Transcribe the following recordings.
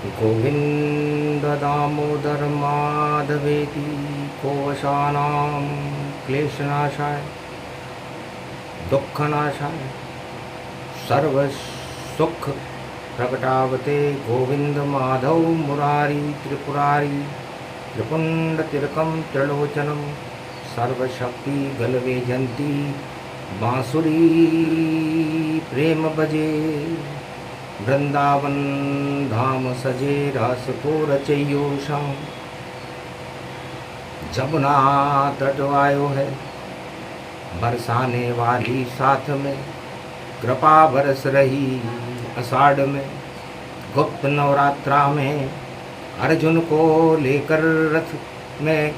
गोविंद दामोदर माधवेति कोशानां क्लेशनाशाय दुःखनाशाय सर्वसुख प्रकटावते गोविंद माधव मुरारी त्रिपुरारी त्रिपुंड तिलकम त्रिलोचनम सर्वशक्ति गलवेजंती बांसुरी प्रेम बजे वृंदावन धाम सजे रस को रचैयो श्याम। जमुना तट आयो है बरसाने वाली साथ में, कृपा बरस रही आषाढ़ में। गुप्त नवरात्रा में अर्जुन को लेकर रथ में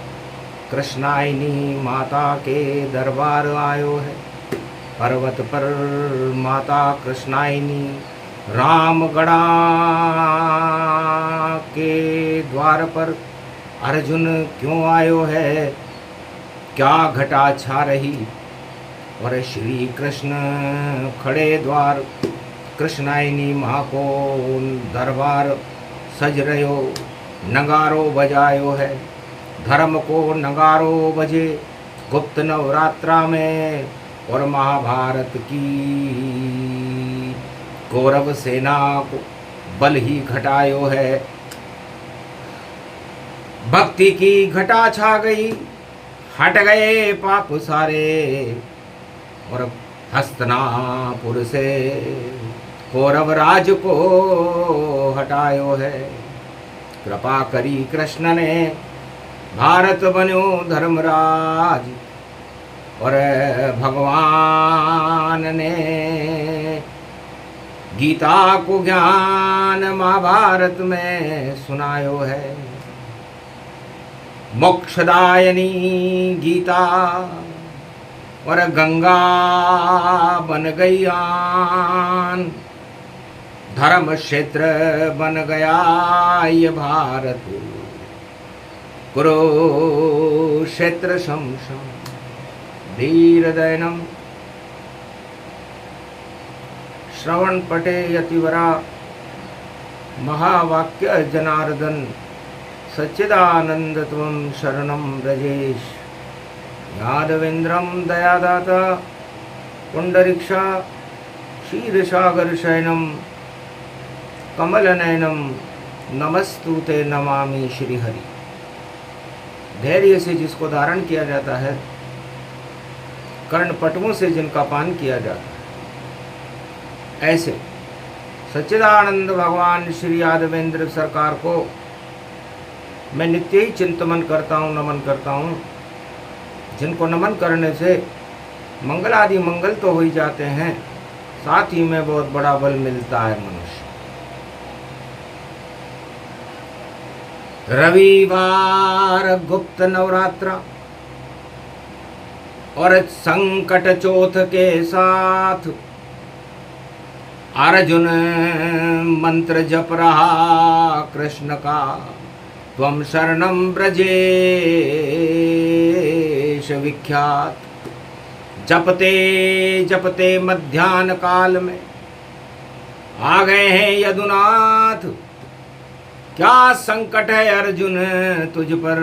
कृष्णायनी माता के दरबार आयो है। पर्वत पर माता कृष्णायनी रामगढ़ा के द्वार पर अर्जुन क्यों आयो है, क्या घटा छा रही। और श्री कृष्ण खड़े द्वार कृष्णायनी माँ को दरबार सज रहो, नगारो बजायो है। धर्म को नगारो बजे गुप्त नवरात्रा में। और महाभारत की कौरव सेना को बल ही घटायो है। भक्ति की घटा छा गई, हट गए पाप सारे। और हस्तिनापुर से कौरव राज को हटायो है। कृपा करी कृष्ण ने भारत बन्यो धर्मराज। और भगवान ने गीता को ज्ञान महाभारत में सुनायो है। मोक्षदायिनी गीता और गंगा बन गई आन। धर्म क्षेत्र बन गया ये भारत, कुरुक्षेत्र शमशम धीरदयनम। श्रवण पटे यतिवरा महावाक्य जनार्दन। सच्चिदानंद त्वं शरणं ब्रजेश। यादवेन्द्रं दयादाता पुंडरीक्षा क्षीरसागर शयनम कमलनयनम नमस्तुते नमामि श्रीहरि। धैर्य से जिसको धारण किया जाता है, कर्णपटुओं से जिनका पान किया जाता है, ऐसे सच्चिदानंद भगवान श्री यादवेंद्र सरकार को मैं नित्य ही चिंतन करता हूँ, नमन करता हूँ। जिनको नमन करने से मंगल आदि मंगल तो हो ही जाते हैं, साथ ही में बहुत बड़ा बल मिलता है मनुष्य। रविवार गुप्त नवरात्रा और संकट चौथ के साथ अर्जुन मंत्र जप रहा कृष्ण का। त्वं शरणं ब्रजेश विख्यात। जपते जपते मध्याह्न काल में आ गए हैं यदुनाथ। क्या संकट है अर्जुन तुझ पर,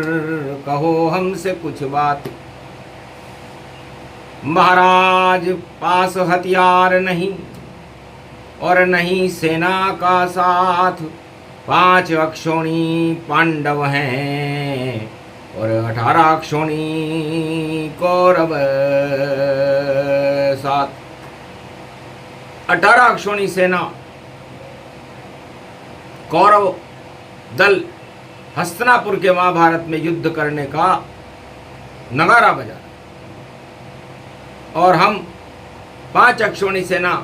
कहो हमसे कुछ बात। महाराज पास हथियार नहीं और नहीं सेना का साथ। 5 अक्षौणी पांडव हैं और 18 अक्षौणी कौरव साथ। 18 अक्षौणी सेना कौरव दल हस्तिनापुर के महाभारत में युद्ध करने का नगारा बजा। और हम 5 अक्षौणी सेना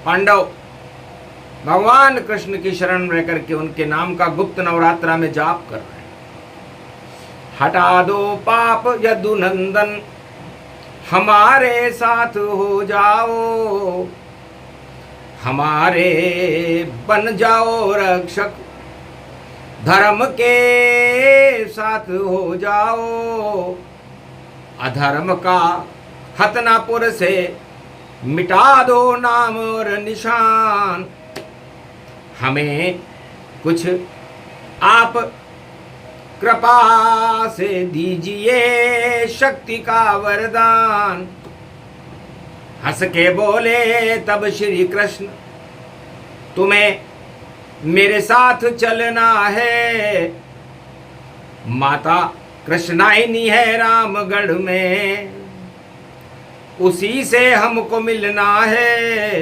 पांडव भगवान कृष्ण की शरण रह करके उनके नाम का गुप्त नवरात्रा में जाप कर रहे हैं। हटा दो पाप यदुनंदन, हमारे साथ हो जाओ। हमारे बन जाओ रक्षक, धर्म के साथ हो जाओ। अधर्म का हस्तिनापुर से मिटा दो नाम और निशान। हमें कुछ आप कृपा से दीजिए शक्ति का वरदान। हंस के बोले तब श्री कृष्ण, तुम्हें मेरे साथ चलना है। माता कृष्णाइनी है रामगढ़ में, उसी से हमको मिलना है।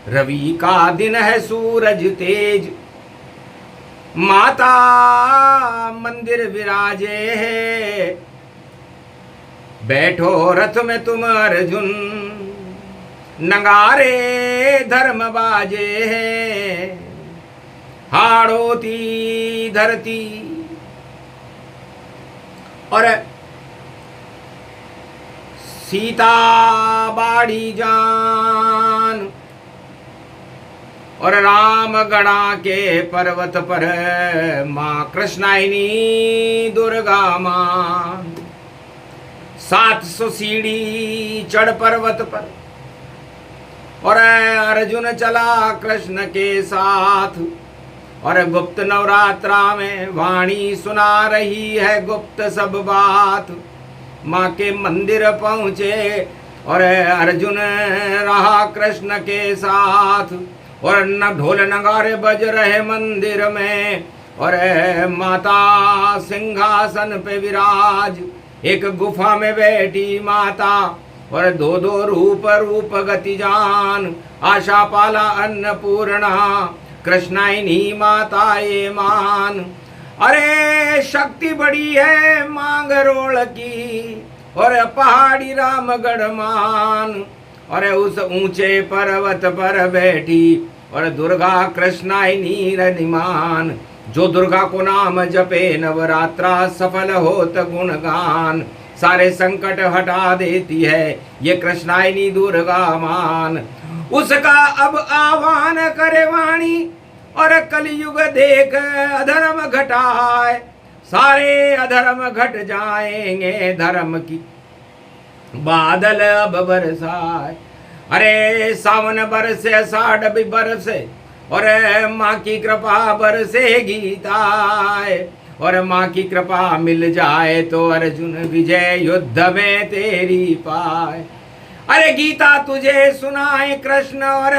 रवि का दिन है सूरज तेज, माता मंदिर विराजे है। बैठो रथ में तुम अर्जुन, नगारे धर्म बाजे है। हाड़ोती धरती और सीता बाड़ी जान, और राम गणा के पर्वत पर माँ कृष्णाइनी दुर्गा माँ। 700 सीढ़ी चढ़ पर्वत पर, और अर्जुन चला कृष्ण के साथ। और गुप्त नवरात्रा में वाणी सुना रही है गुप्त सब बात। माँ के मंदिर पहुँचे और अर्जुन रहा कृष्ण के साथ। और न ढोल नगारे बज रहे मंदिर में, और माता सिंहासन पे विराज। एक गुफा में बैठी माता, और दो दो रूप गति जान। आशा पाला अन्नपूर्णा, कृष्णाइनी माता ये मान। अरे शक्ति बड़ी है मांगरोल की, और पहाड़ी रामगढ़ मान। और उस ऊंचे पर्वत पर बैठी, और दुर्गा कृष्णाइनी रनिमान। जो दुर्गा को नाम जपे नवरात्रा, सफल होत गुणगान। सारे संकट हटा देती है ये कृष्णाइनी दुर्गा मान। उसका अब आह्वान करे वाणी, और कलयुग देख अधर्म घटाए। सारे अधर्म घट जाएंगे, धर्म की बादल अब बरसाए। अरे सावन बरसे, आषाढ़ भी बरसे, और माँ की कृपा बरसेगी ताए। और माँ की कृपा मिल जाए तो अर्जुन विजय युद्ध में तेरी पाए। अरे गीता तुझे सुनाए कृष्ण, और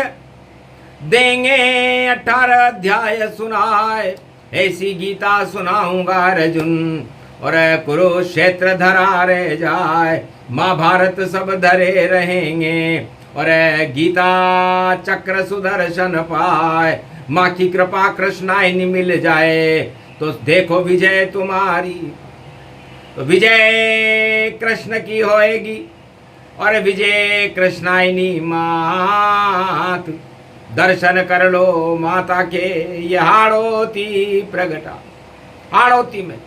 देंगे 18 अध्याय सुनाए। ऐसी गीता सुनाऊंगा अर्जुन, और कुरुक्षेत्र धरा रह जाए। महाभारत सब धरे रहेंगे, और गीता चक्र सुदर्शन पाए। माँ की कृपा कृष्णाइनी मिल जाए तो देखो विजय तुम्हारी। तो विजय कृष्ण की होएगी, और विजय कृष्णाइनी मात। दर्शन कर लो माता के ये हाड़ोती प्रगटा। हाड़ोती में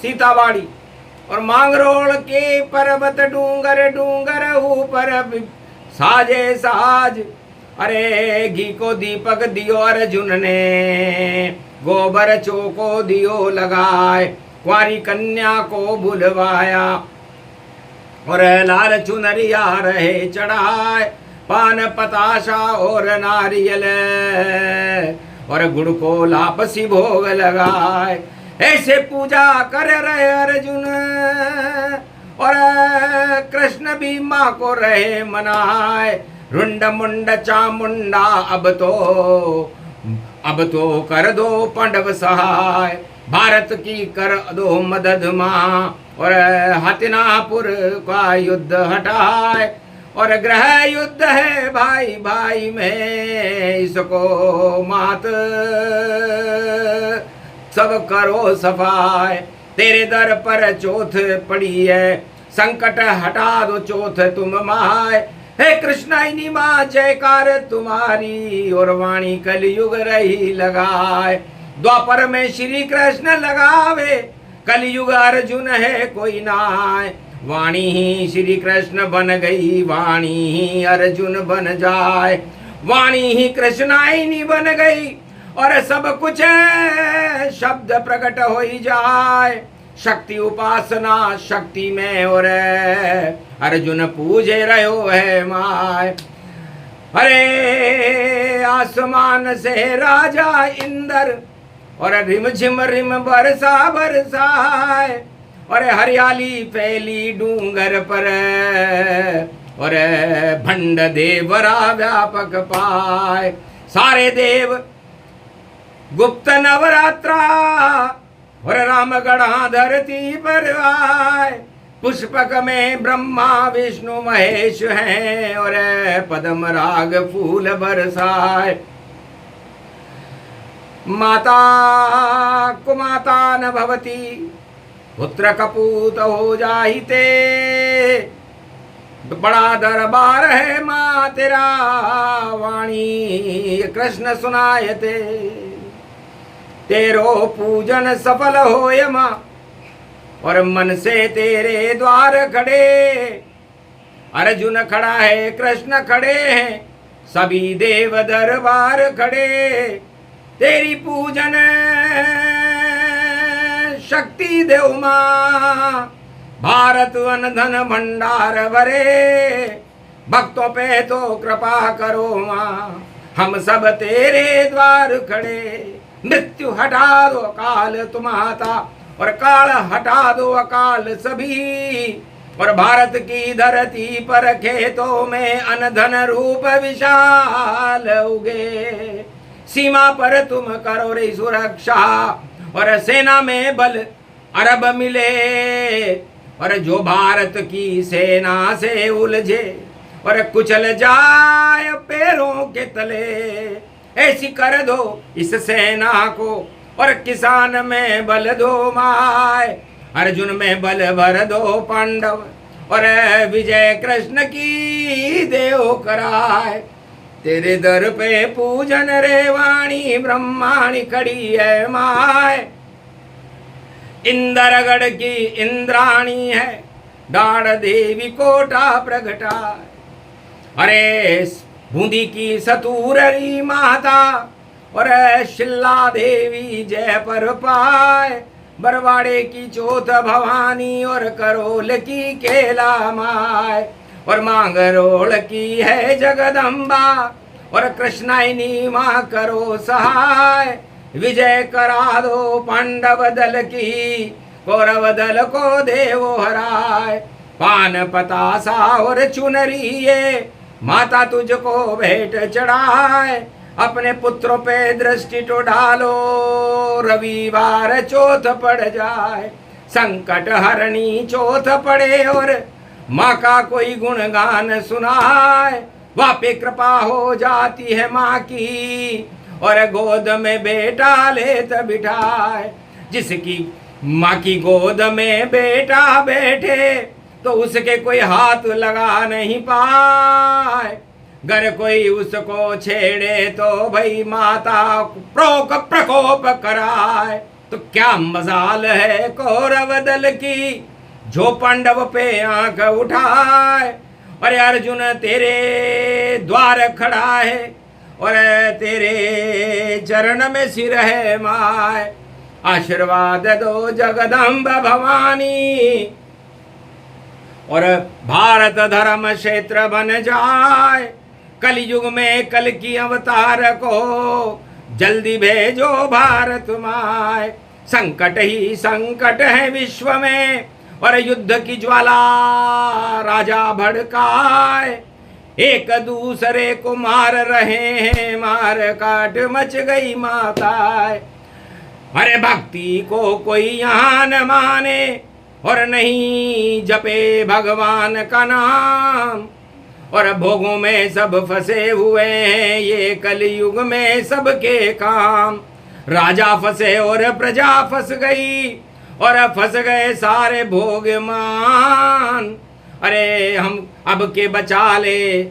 सीताबाड़ी, और मांगरोल के पर्वत डूंगर डूंगर ऊपर साजे साज। अरे घी को दीपक दियो अर्जुन ने, गोबर चौको दियो लगाए। कुंवारी कन्या को बुलवाया, और लाल चुनरिया रहे चढ़ाए। पान पताशा और नारियल, और गुड़ को लापसी भोग लगाए। ऐसे पूजा कर रहे अर्जुन, और कृष्ण भी माँ को रहे मनाए। रुंड मुंड चामुंडा अब तो कर दो पांडव सहाय। भारत की कर दो मदद माँ, और हतिनापुर का युद्ध हटाए। और ग्रह युद्ध है भाई भाई में, इसको मात सब करो सफाई। तेरे दर पर चौथ पड़ी है, संकट हटा दो चौथ तुम माय। हे कृष्णाइनी माँ जयकार तुम्हारी, और वाणी कलयुग रही लगाए। द्वापर में श्री कृष्ण लगावे, कलयुग अर्जुन है कोई नाय। वाणी ही श्री कृष्ण बन गई, वाणी ही अर्जुन बन जाए। वाणी ही कृष्णाइनी बन गई, और सब कुछ शब्द प्रकट हो ही जाए। शक्ति उपासना शक्ति में, और अर्जुन पूजे रहो है माय। अरे आसमान से राजा इंद्र, और रिम झिम रिम बरसा बरसाए, और हरियाली फैली डूंगर पर, और भंड देवरा व्यापक पाए। सारे देव गुप्त नवरात्रा, और रामगढ़ा धरती पर आए। पुष्पक में ब्रह्मा विष्णु महेश हैं, और पद्म राग फूल बरसाए। माता कुमाता न भवती, पुत्र कपूत हो जाहिते। बड़ा दरबार है माँ तेरा, वाणी कृष्ण सुनायते। तेरो पूजन सफल होय माँ, और मन से तेरे द्वार खड़े। अर्जुन खड़ा है, कृष्ण खड़े हैं, सभी देव दरबार खड़े। तेरी पूजन शक्ति देव माँ, भारत वन धन भंडार भरे। भक्तों पे तो कृपा करो माँ, हम सब तेरे द्वार खड़े। मृत्यु हटा दो काल तुम आता, और काल हटा दो अकाल सभी। और भारत की धरती पर खेतों में अनधन रूप विशाल उगे। सीमा पर तुम करो रे सुरक्षा, और सेना में बल अरब मिले। और जो भारत की सेना से उलझे, और कुचल जाए पैरों के तले। ऐसी कर दो इस सेना को, और किसान में बल दो माय। अर्जुन में बल भर दो पांडव, और विजय कृष्ण की देव कराए। तेरे दर पे पूजन रे वाणी ब्रह्माणी खड़ी है माय। इंद्रगढ़ की इंद्राणी है, डाढ़ देवी कोटा प्रगटा। अरे बूंदी की सतूररी माता, और शिल्ला देवी जय पर पाए। बरवाड़े की चौथ भवानी, और करोल की केला माय। और मांगरोल की है जगदम्बा, और कृष्णाइनी माँ करो सहाय। विजय करा दो पांडव दल की, कौरव दल को देवो हराय। पान पतासा और चुनरी ये, माता तुझको भेंट चढ़ाए। अपने पुत्रों पे दृष्टि तो डालो, रविवार चौथ पड़ जाए। संकट हरणी चौथ पड़े, और माँ का कोई गुणगान सुनाए। वहाँ पे कृपा हो जाती है माँ की, और गोद में बेटा लेत बिठाए। जिसकी माँ की गोद में बेटा बैठे, तो उसके कोई हाथ लगा नहीं पाए। घर कोई उसको छेड़े तो भाई माता प्रकोप कराए। तो क्या मजाल है कौरव दल की, जो पांडव पे आंख उठाए। अरे अर्जुन तेरे द्वार खड़ा है, और तेरे चरण में सिर है माय। आशीर्वाद दो जगदम्ब भवानी, और भारत धर्म क्षेत्र बन जाए। कलयुग में कल की अवतार को जल्दी भेजो भारत माय। संकट ही संकट है विश्व में, और युद्ध की ज्वाला राजा भड़काए। एक दूसरे को मार रहे हैं, मार काट मच गई माताएं। अरे भक्ति को कोई यहाँ न माने, और नहीं जपे भगवान का नाम। और भोगों में सब फंसे हुए हैं, ये कलयुग में सबके काम। राजा फंसे और प्रजा फंस गई, और फंस गए सारे भोग मान। अरे हम अब के बचा ले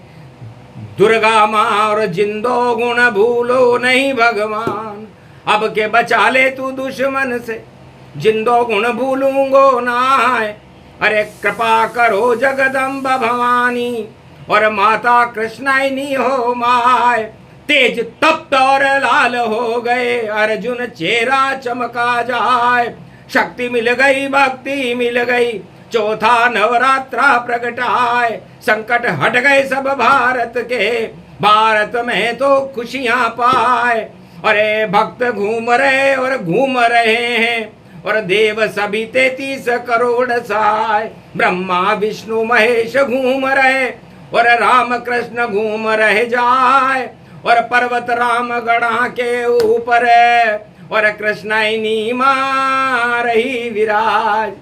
दुर्गा माँ, और जिंदो गुण भूलो नहीं भगवान। अब के बचा ले तू दुश्मन से, जिंदो गुण भूलूंगो नाय। अरे कृपा करो जगदम्ब भवानी, और माता कृष्णाइनी हो माय। तेज तप्त और लाल हो गए, अर्जुन चेहरा चमका जाए। शक्ति मिल गई, भक्ति मिल गई, चौथा नवरात्रा प्रगटाए। संकट हट गए सब भारत के, भारत में तो खुशियां पाए। अरे भक्त घूम रहे और घूम रहे हैं, और देव सभी 33 करोड़ साय, ब्रह्मा विष्णु महेश घूम रहे और राम कृष्ण घूम रहे जाए, और पर्वत राम गढ़ा के ऊपर और कृष्णाइनी मां रही विराज।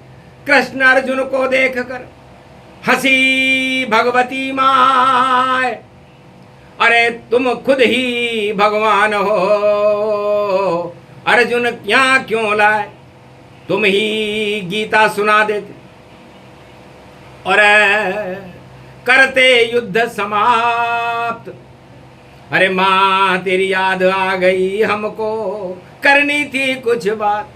कृष्ण अर्जुन को देखकर हंसी भगवती माय, अरे तुम खुद ही भगवान हो, अर्जुन क्या क्यों लाए, तुम ही गीता सुना देते और करते युद्ध समाप्त। अरे माँ तेरी याद आ गई हमको, करनी थी कुछ बात।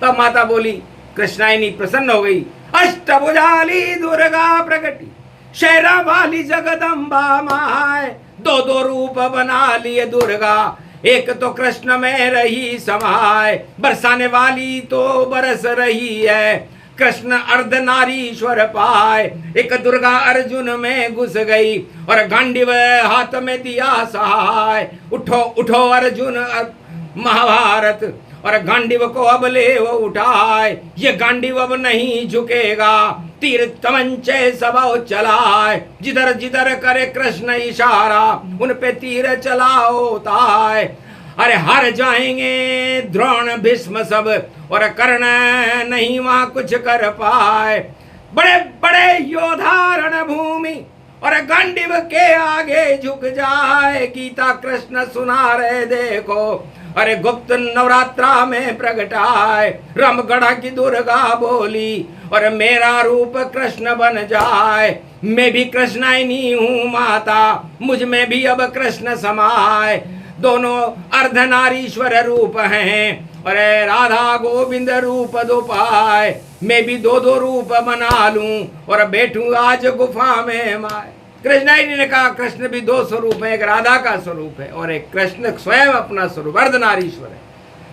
तब माता बोली, कृष्णाइनी प्रसन्न हो गई, अष्टभुजाली दुर्गा प्रगटी, शेरा वाली जगदम्बा माए, दो दो रूप बना लिए दुर्गा, एक तो कृष्ण में रही समाए, बरसाने वाली तो बरस रही है, कृष्ण अर्धनारीश्वर पाए। एक दुर्गा अर्जुन में घुस गई और गांडीव हाथ में दिया सहाय, उठो उठो अर्जुन महाभारत, और गांडीव को अब ले वो उठाए, ये गांडीव अब नहीं झुकेगा, तीर तमंचे सब चलाए, जिधर जिधर करे कृष्ण इशारा, उन पे तीर चलाओ ताए। अरे हार जाएंगे द्रोण भीष्म सब, और कर्ण नहीं वहां कुछ कर पाए, बड़े बड़े योद्धा रणभूमि और गांडीव के आगे झुक जाए, गीता कृष्ण सुना रहे देखो, अरे गुप्त नवरात्रा में प्रगटाए, रामगढ़ की दुर्गा बोली, और मेरा रूप कृष्ण बन जाए, मैं भी कृष्णाइनी हूँ माता, मुझ में भी अब कृष्ण समाए, दोनों अर्धनारीश्वर रूप हैं, अरे राधा गोविंद रूप दो पाए, मैं भी दो दो रूप बना लूं और बैठूं आज गुफा में माए। कृष्णाइनी ने कहा, कृष्ण भी दो स्वरूप है, एक राधा का स्वरूप है और एक कृष्ण स्वयं अपना स्वरूप अर्धनारीश्वर है।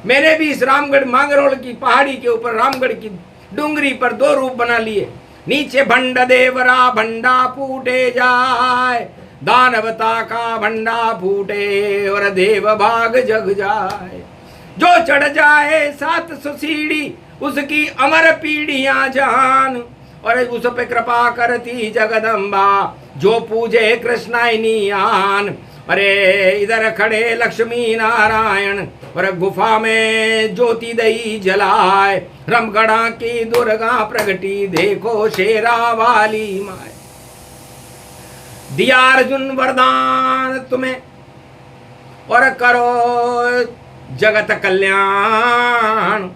मैंने भी इस रामगढ़ मांगरोल की पहाड़ी के ऊपर रामगढ़ की डूंगरी पर दो रूप बना लिए, नीचे भंड देवरा भंडा फूटे जाए, दानवता का भंडा फूटे और देव भाग जग जाए, जो चढ़ जाए 700 सीढ़ी उसकी अमर पीढ़ियां जान, और उस पे कृपा करती जगदम्बा, जो पूजे कृष्णाइनी आन। अरे इधर खड़े लक्ष्मी नारायण और गुफा में ज्योति दई जलाए, रामगढ़ की दुर्गा प्रगटी देखो शेरा वाली माए। दिया अर्जुन वरदान तुम्हें और करो जगत कल्याण,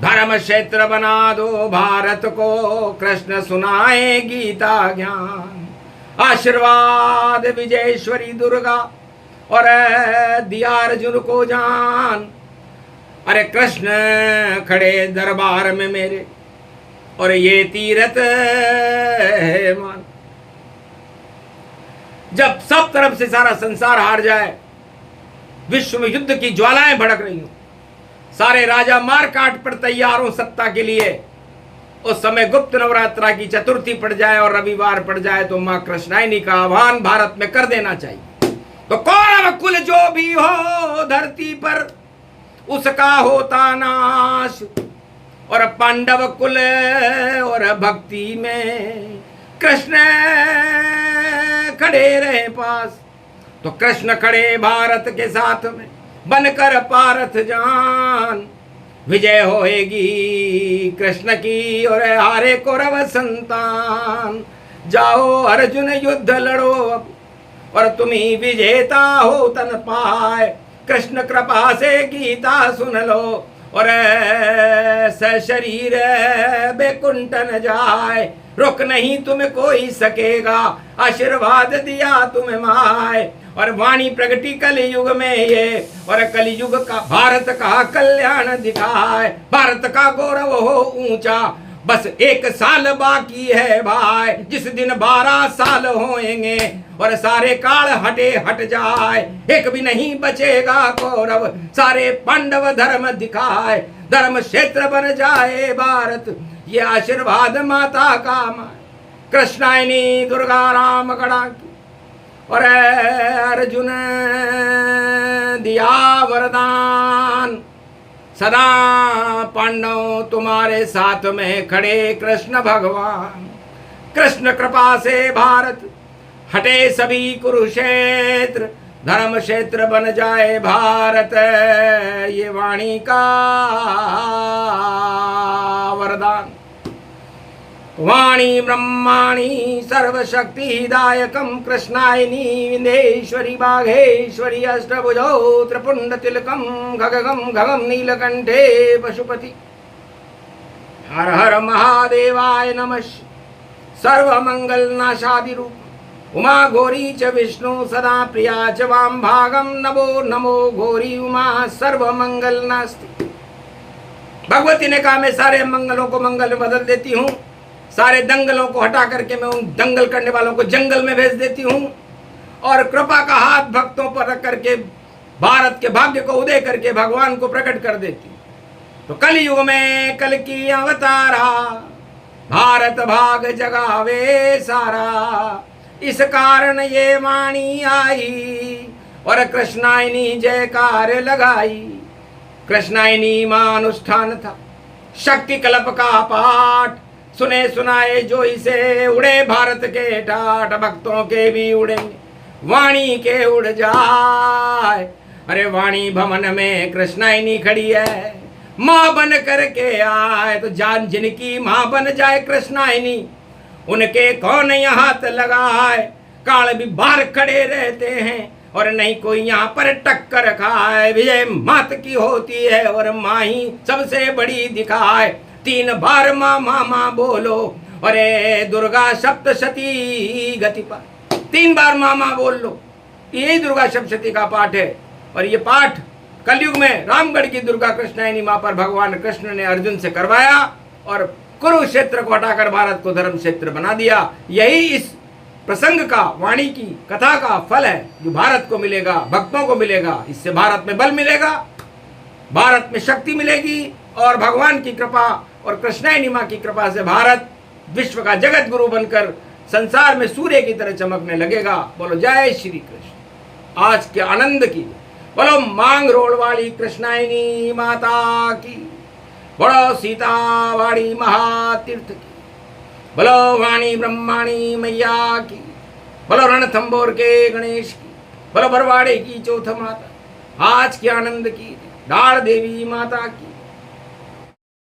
धर्म क्षेत्र बना दो भारत को, कृष्ण सुनाए गीता ज्ञान। आशीर्वाद विजयेश्वरी दुर्गा और दिया अर्जुन को जान, अरे कृष्ण खड़े दरबार में मेरे और ये तीरथ है मान। जब सब तरफ से सारा संसार हार जाए, विश्व में युद्ध की ज्वालाएं भड़क रही हूं, सारे राजा मार काट पर तैयार हो सत्ता के लिए, उस समय गुप्त नवरात्रा की चतुर्थी पड़ जाए और रविवार पड़ जाए तो मां कृष्णाइनी का आह्वान भारत में कर देना चाहिए। तो कौरव कुल जो भी हो धरती पर उसका होता नाश, और पांडव कुल और भक्ति में कृष्ण खड़े रहे पास। तो कृष्ण खड़े भारत के साथ में बनकर पारथ जान, विजय होएगी कृष्ण की और हारे कौरव संतान। जाओ अर्जुन युद्ध लड़ो अब और तुम ही विजेता हो तन पाए, कृष्ण कृपा से गीता सुन लो और शरीर बेकुंठ न जाए, रुक नहीं तुम्हें कोई सकेगा, आशीर्वाद दिया तुम्हें माए। और वाणी प्रगति कलयुग में ये, और कलयुग का भारत का कल्याण दिखाए, भारत का गौरव हो ऊंचा। बस 1 साल बाकी है भाई, जिस दिन 12 साल होएंगे और सारे काल हटे हट जाए, एक भी नहीं बचेगा कौरव, सारे पांडव धर्म दिखाए, धर्म क्षेत्र बन जाए भारत, ये आशीर्वाद माता का माए। कृष्णाइनी दुर्गा रामगढ़ की और अर्जुन दिया वरदान, सदा पांडव तुम्हारे साथ में खड़े कृष्ण भगवान। कृष्ण कृपा से भारत हटे सभी कुरुक्षेत्र, धर्म क्षेत्र बन जाए भारत, ये वाणी का वरदान। वाणी ब्रह्माणी सर्वशक्तिदायकं कृष्णायनी विंध्येश्वरी बाघेश्वरी अष्टभुजौ त्रिपुंड तिलकम खगगम खगम नीलकंठे पशुपति। हर हर महादेवाय नमः। सर्वमंगल नाशादि रूप उमा घोरी च विष्णु सदा प्रिया च वाम भागम नमो नमो घोरी उमा सर्वमंगल नास्ति। भगवती ने कहा मैं सारे मंगलों को मंगल में बदल देती हूँ, सारे दंगलों को हटा करके मैं उन दंगल करने वालों को जंगल में भेज देती हूँ, और कृपा का हाथ भक्तों पर रख करके भारत के भाग्य को उदय करके भगवान को प्रकट कर देती हूँ। तो कलयुग में कल की अवतारा, भारत भाग जगावे सारा, इस कारण ये वाणी आई और कृष्णायनी जयकार लगाई। कृष्णायनी मां अनुष्ठान था शक्ति कल्प का पाठ, सुने सुनाए जो इसे उड़े भारत के ठाट, भक्तों के भी उड़ेंगे वाणी के उड़ जाए। अरे वाणी भवन में कृष्णायनी खड़ी है, माँ बन करके आए, तो जान जिनकी माँ बन जाए कृष्णायनी, उनके कौन यहाँ हाथ लगाए। काल भी बाहर खड़े रहते हैं और नहीं कोई यहाँ पर टक्कर खाए। विजय मात की होती है और माँ ही सबसे बड़ी दिखाए। 3 बार माँ माँ माँ बोलो, अरे दुर्गा सप्तशती गति पर 3 बार माँ माँ बोल लो, यही दुर्गा सप्तशती का पाठ है। और ये पाठ कलयुग में रामगढ़ की दुर्गा कृष्णायनी माँ पर भगवान कृष्ण ने अर्जुन से करवाया और कुरुक्षेत्र को हटाकर भारत को धर्म क्षेत्र बना दिया। यही इस प्रसंग का, वाणी की कथा का फल है जो भारत को मिलेगा, भक्तों को मिलेगा। इससे भारत में बल मिलेगा, भारत में शक्ति मिलेगी, और भगवान की कृपा और कृष्णायनी माँ की कृपा से भारत विश्व का जगत गुरु बनकर संसार में सूर्य की तरह चमकने लगेगा। बोलो जय श्री कृष्ण। आज के आनंद की बोलो मांग रोड वाली कृष्णायनी माता की, बोलो सीतावाड़ी महातीर्थ की, बोलो वाणी ब्रह्माणी मैया की, बोलो रणथंबोर के गणेश की, बोलो बरवाड़े की चौथ माता, आज के आनंद की डाल देवी माता की।